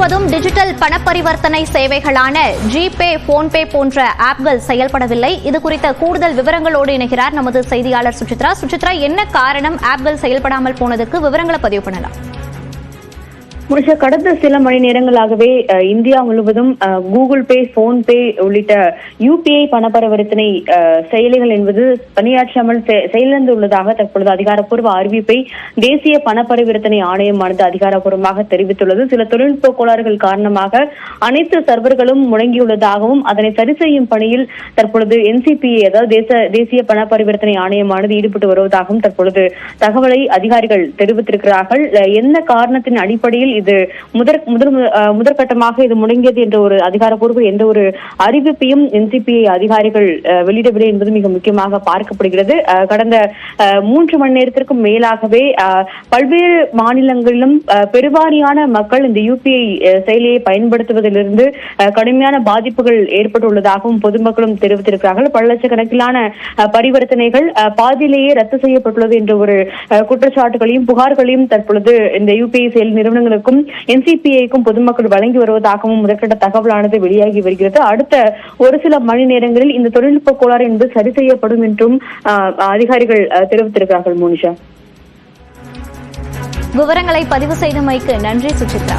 முழுவதும் டிஜிட்டல் பணப்பரிவர்த்தனை சேவைகளான GPay, PhonePe போன்ற ஆப்கள் செயல்படவில்லை. இது குறித்த கூடுதல் விவரங்களோடு இணைகிறார் நமது செய்தியாளர் சுசித்ரா. சுசித்ரா, என்ன காரணம் ஆப்கள் செயல்படாமல் போனதுக்கு? விவரங்களை பதிவு பண்ணலாம். கடந்த சில மணி நேரங்களாகவே இந்தியா முழுவதும் கூகுள் பே, போன்பே உள்ளிட்ட யூபிஐ பணப்பரிவர்த்தனை செயலிகள் என்பது பணியாற்றாமல் செயலிழந்துள்ளதாக தற்பொழுது அதிகாரப்பூர்வ அறிவிப்பை தேசிய பணப்பரிவர்த்தனை ஆணையமானது அதிகாரப்பூர்வமாக தெரிவித்துள்ளது. சில தொழில்நுட்ப கோளாறுகள் காரணமாக அனைத்து சர்வர்களும் முடங்கியுள்ளதாகவும் அதனை சரி செய்யும் பணியில் தற்பொழுது NCPA, அதாவது தேசிய பணப்பரிவர்த்தனை ஆணையமானது ஈடுபட்டு வருவதாகவும் தற்பொழுது தகவலை அதிகாரிகள் தெரிவித்திருக்கிறார்கள். என்ன காரணத்தின் அடிப்படையில் இது முதற்கட்டமாக இது முடங்கியது என்ற ஒரு அதிகாரப்பூர்வ எந்த ஒரு அறிவிப்பையும் NCPA அதிகாரிகள் வெளியிடவில்லை என்பது மிக முக்கியமாக பார்க்கப்படுகிறது. கடந்த 3 மணி நேரத்திற்கும் மேலாகவே பல்வேறு மாநிலங்களிலும் பெருவாரியான மக்கள் இந்த UPI செயலியை பயன்படுத்துவதிலிருந்து கடுமையான பாதிப்புகள் ஏற்பட்டுள்ளதாகவும் பொதுமக்களும் தெரிவித்திருக்கிறார்கள். பல லட்சக்கணக்கிலான பரிவர்த்தனைகள் பாதியிலேயே ரத்து செய்யப்பட்டுள்ளது என்ற ஒரு குற்றச்சாட்டுகளையும் புகார்களையும் தற்பொழுது இந்த UPI செயல் நிறுவனங்களுக்கு NCPA-க்கும் பொதுமக்கள் வழங்கி வருவதாகவும் முதற்கட்ட தகவலானது வெளியாகி வருகிறது. அடுத்த ஒரு சில மணி நேரங்களில் இந்த தொழில்நுட்ப கோளாறு என்பது சரி செய்யப்படும் என்றும் அதிகாரிகள் தெரிவித்திருக்கிறார்கள். மோனிஷா, விவரங்களை பதிவு செய்தமைக்கு நன்றி சுசித்ரா.